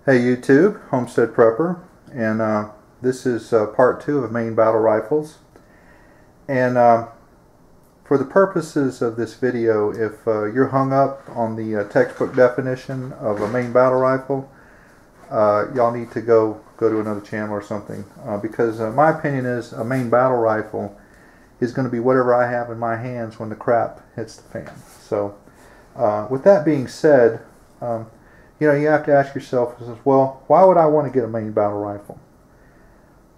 Hey YouTube, Homestead Prepper, and this is part 2 of Maine Battle Rifles. And for the purposes of this video, if you're hung up on the textbook definition of a Maine Battle Rifle, y'all need to go to another channel or something, because my opinion is a Maine Battle Rifle is going to be whatever I have in my hands when the crap hits the fan. So with that being said, you have to ask yourself, well, why would I want to get a Maine Battle Rifle?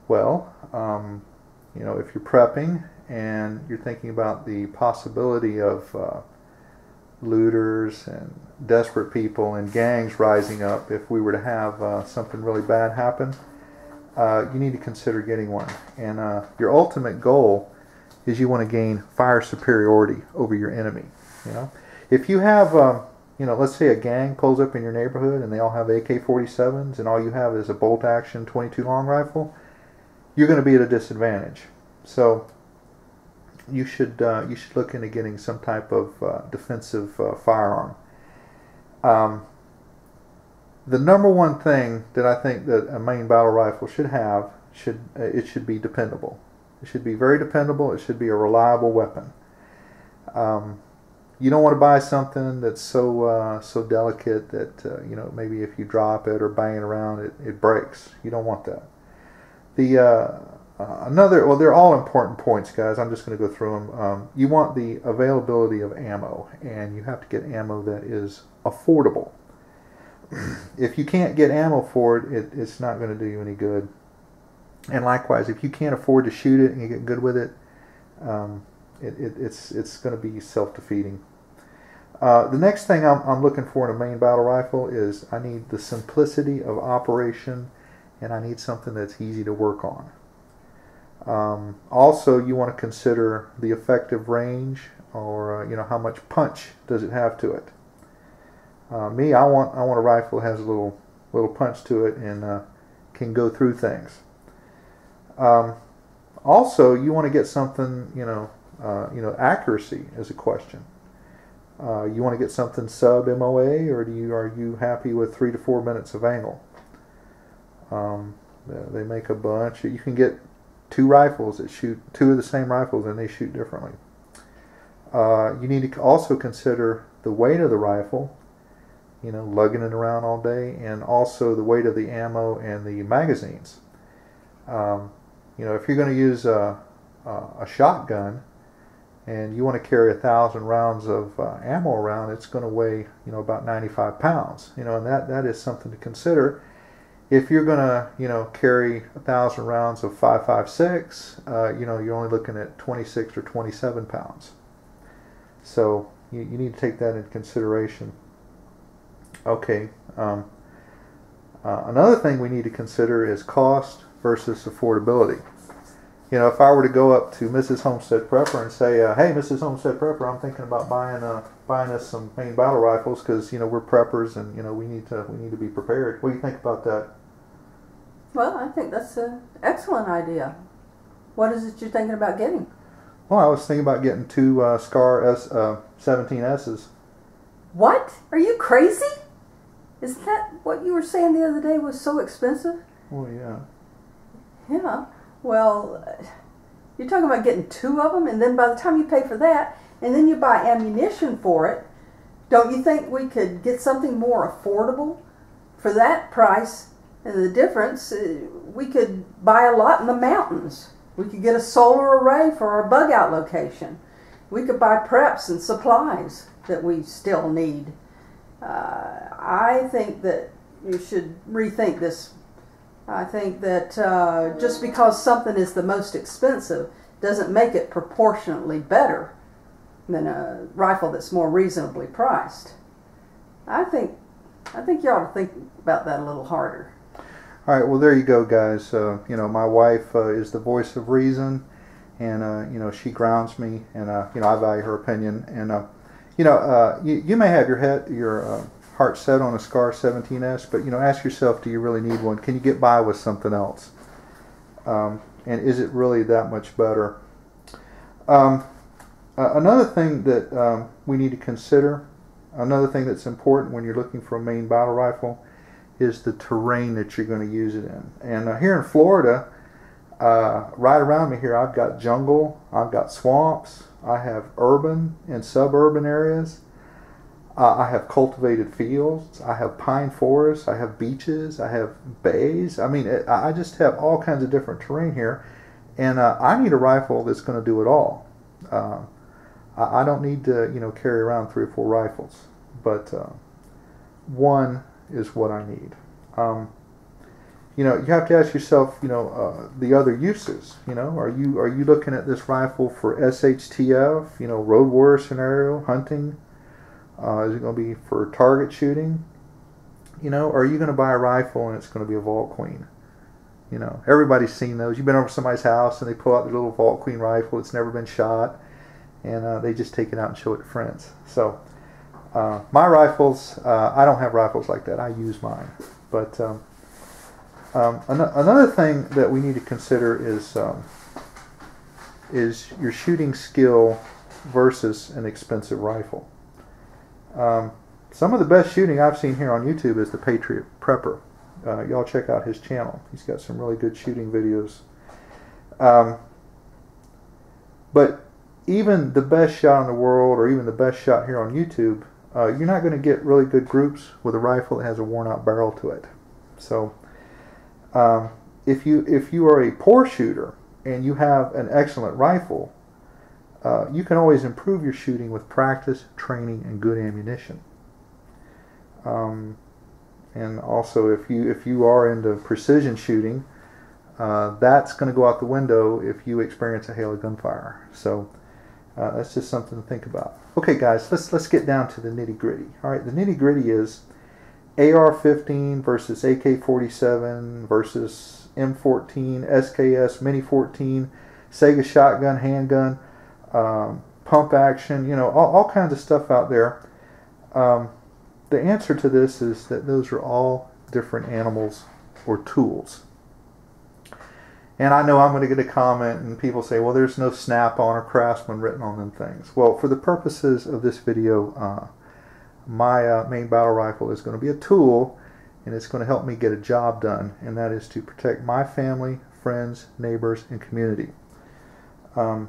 Well, if you're prepping and you're thinking about the possibility of looters and desperate people and gangs rising up if we were to have something really bad happen, you need to consider getting one. And your ultimate goal is you want to gain fire superiority over your enemy. If you have let's say a gang pulls up in your neighborhood and they all have AK-47s and all you have is a bolt-action 22 long rifle, you're going to be at a disadvantage. So you should look into getting some type of defensive firearm. The number one thing that I think that a Maine Battle Rifle should have, it should be dependable. It should be very dependable. It should be a reliable weapon. You don't want to buy something that's so delicate that maybe if you drop it or bang it around it breaks. You don't want that. They're all important points, guys. I'm just going to go through them. You want the availability of ammo, and you have to get ammo that is affordable. If you can't get ammo for it, it's not going to do you any good. And likewise, if you can't afford to shoot it and you get good with it, it's going to be self-defeating. The next thing I'm looking for in a Maine Battle Rifle is I need the simplicity of operation, and I need something that's easy to work on. Also, you want to consider the effective range, or how much punch does it have to it. I want a rifle that has a little punch to it and can go through things. Also, you want to get something, accuracy is a question. You want to get something sub MOA, or are you happy with 3 to 4 minutes of angle? They make a bunch. You can get two rifles that shoot two of the same rifles and they shoot differently. You need to also consider the weight of the rifle, lugging it around all day, and also the weight of the ammo and the magazines. If you're going to use a shotgun and you want to carry 1,000 rounds of ammo around, it's going to weigh about 95 pounds. And that is something to consider. If you're going to carry 1,000 rounds of 5.56, you're only looking at 26 or 27 pounds. So you need to take that into consideration. Okay. Another thing we need to consider is cost versus affordability. If I were to go up to Mrs. Homestead Prepper and say, hey, Mrs. Homestead Prepper, I'm thinking about buying us some Maine Battle Rifles because we're preppers and we need to be prepared. What do you think about that? Well, I think that's an excellent idea. What is it you're thinking about getting? Well, I was thinking about getting two SCAR 17Ss. What? Are you crazy? Is that what you were saying the other day was so expensive? Well, yeah. Yeah. Well, you're talking about getting two of them, and then by the time you pay for that, and then you buy ammunition for it, don't you think we could get something more affordable for that price? And the difference, we could buy a lot in the mountains. We could get a solar array for our bug out location. We could buy preps and supplies that we still need. I think that you should rethink this. I think that just because something is the most expensive doesn't make it proportionately better than a rifle that's more reasonably priced. I think you ought to think about that a little harder. All right, well, there you go, guys. My wife is the voice of reason, and she grounds me, and I value her opinion. And you may have your heart set on a SCAR 17S, but ask yourself, do you really need one? Can you get by with something else? And is it really that much better? Another thing that we need to consider, another thing that's important when you're looking for a Maine Battle Rifle, is the terrain that you're going to use it in. And here in Florida, right around me here, I've got jungle, I've got swamps, I have urban and suburban areas, I have cultivated fields, I have pine forests, I have beaches, I have bays. I mean, I just have all kinds of different terrain here, and I need a rifle that's going to do it all. I don't need to, carry around 3 or 4 rifles, but one is what I need. You have to ask yourself, the other uses. Are you looking at this rifle for SHTF, road warrior scenario, hunting? Is it going to be for target shooting? Or are you going to buy a rifle and it's going to be a Vault Queen? Everybody's seen those. You've been over to somebody's house and they pull out their little Vault Queen rifle. It's never been shot, and they just take it out and show it to friends. So my rifles, I don't have rifles like that. I use mine. But another thing that we need to consider is your shooting skill versus an expensive rifle. Some of the best shooting I've seen here on YouTube is the Patriot Prepper. Y'all check out his channel. He's got some really good shooting videos. But even the best shot in the world, or even the best shot here on YouTube, you're not going to get really good groups with a rifle that has a worn-out barrel to it. So if you are a poor shooter and you have an excellent rifle, you can always improve your shooting with practice, training, and good ammunition. And also, if you are into precision shooting, that's going to go out the window if you experience a hail of gunfire. So that's just something to think about. Okay, guys, let's get down to the nitty-gritty. All right, the nitty-gritty is AR-15 versus AK-47 versus M14, SKS, Mini-14, Sega shotgun, handgun, pump action, all kinds of stuff out there. The answer to this is that those are all different animals or tools. And I know I'm going to get a comment and people say, well, there's no Snap-on or Craftsman written on them things. Well, for the purposes of this video, my main battle rifle is going to be a tool, and it's going to help me get a job done, and that is to protect my family, friends, neighbors, and community. And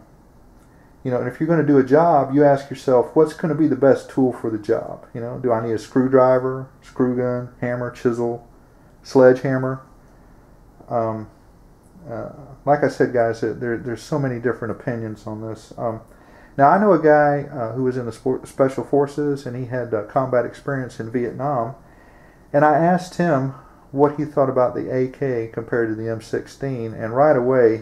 if you're going to do a job, you ask yourself, what's going to be the best tool for the job? Do I need a screwdriver, screw gun, hammer, chisel, sledgehammer? Like I said, guys, there's so many different opinions on this. Now, I know a guy who was in the Special Forces, and he had combat experience in Vietnam, and I asked him what he thought about the AK compared to the M16, and right away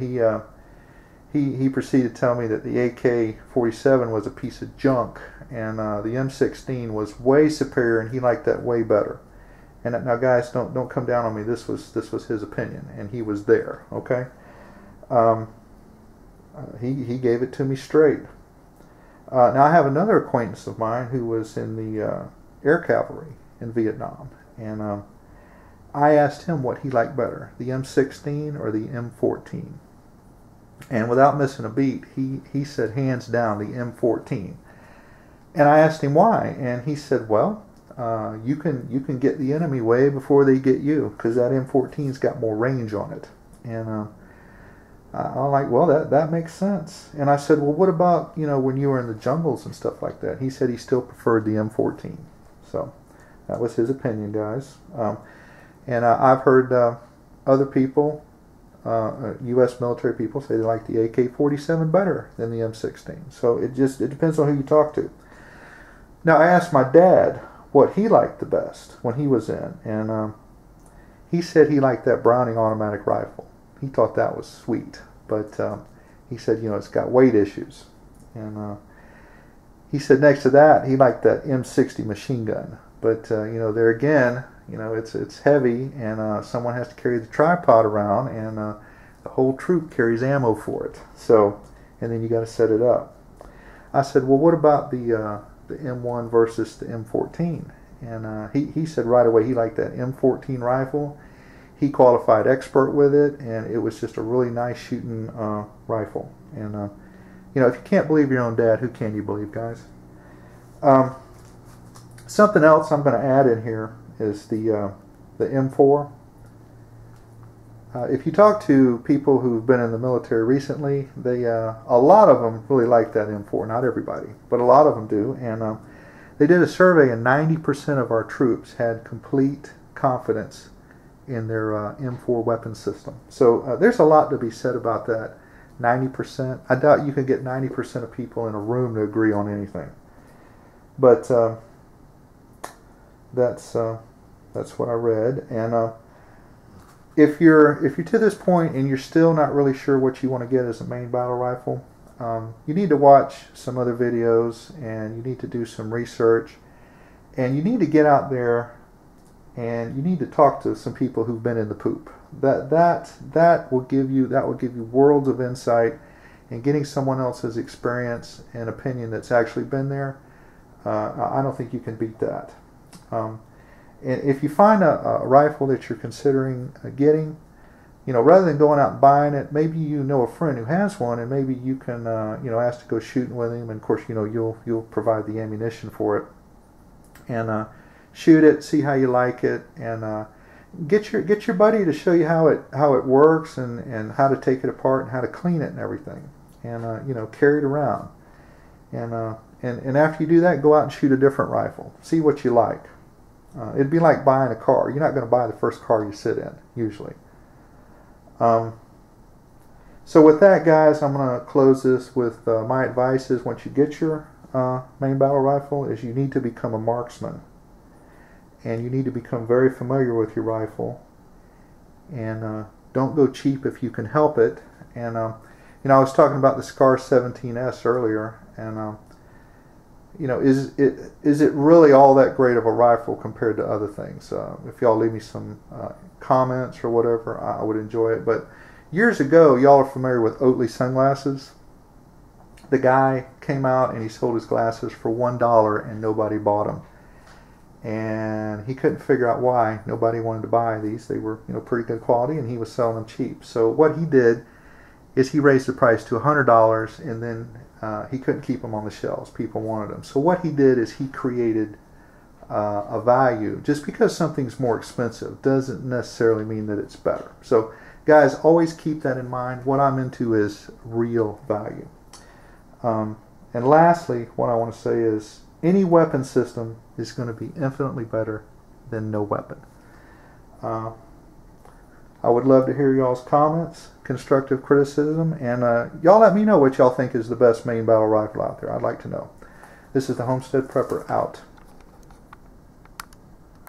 he proceeded to tell me that the AK-47 was a piece of junk, and the M16 was way superior, and he liked that way better. And now, guys, don't come down on me. This was his opinion, and he was there. Okay, he gave it to me straight. Now, I have another acquaintance of mine who was in the air cavalry in Vietnam, and I asked him what he liked better, the M16 or the M14. And without missing a beat, he said hands down the M14. And I asked him why, and he said, well, you can get the enemy way before they get you, because that M14's got more range on it. And I'm like, well, that makes sense. And I said, well, what about when you were in the jungles and stuff like that? He said he still preferred the M14. So that was his opinion, guys. And I've heard other people, U.S. military people, say they like the AK-47 better than the M16. So it depends on who you talk to. Now, I asked my dad what he liked the best when he was in, and he said he liked that Browning automatic rifle. He thought that was sweet, but he said, it's got weight issues. And he said next to that, he liked that M60 machine gun. But, there again, it's heavy, and someone has to carry the tripod around, and the whole troop carries ammo for it. So, and then you got to set it up. I said, well, what about the M1 versus the M14? And he said right away he liked that M14 rifle. He qualified expert with it, and it was just a really nice shooting rifle. And if you can't believe your own dad, who can you believe, guys? Something else I'm going to add in here is the the M4. If you talk to people who've been in the military recently, a lot of them really like that M4. Not everybody, but a lot of them do. And they did a survey, and 90% of our troops had complete confidence in their M4 weapon system. So there's a lot to be said about that. 90%. I doubt you can get 90% of people in a room to agree on anything. But that's what I read. And if you're to this point and you're still not really sure what you want to get as a main battle rifle, you need to watch some other videos, and you need to do some research, and you need to get out there and you need to talk to some people who've been in the poop. That will give you worlds of insight, and getting someone else's experience and opinion that's actually been there. I don't think you can beat that. And if you find a rifle that you're considering getting, rather than going out and buying it, maybe you know a friend who has one, and maybe you can ask to go shooting with him. And of course, you'll provide the ammunition for it, and shoot it, see how you like it, and get your buddy to show you how it works, and how to take it apart and how to clean it and everything, and carry it around, and after you do that, go out and shoot a different rifle, see what you like. It'd be like buying a car. You're not going to buy the first car you sit in usually. So with that, guys, I'm going to close this with my advice is, once you get your main battle rifle, is you need to become a marksman. And you need to become very familiar with your rifle. And don't go cheap if you can help it. And I was talking about the SCAR 17S earlier, and is it really all that great of a rifle compared to other things? If y'all leave me some comments or whatever, I would enjoy it. But years ago, y'all are familiar with Oakley sunglasses. The guy came out and he sold his glasses for $1 and nobody bought them. And he couldn't figure out why nobody wanted to buy these. They were pretty good quality, and he was selling them cheap. So what he did is he raised the price to $100, and then he couldn't keep them on the shelves. People wanted them. So what he did is he created a value. Just because something's more expensive doesn't necessarily mean that it's better. So guys, always keep that in mind. What I'm into is real value. And lastly, what I want to say is, any weapon system is going to be infinitely better than no weapon. I would love to hear y'all's comments, constructive criticism, and y'all let me know what y'all think is the best main battle rifle out there. I'd like to know. This is the Homestead Prepper out.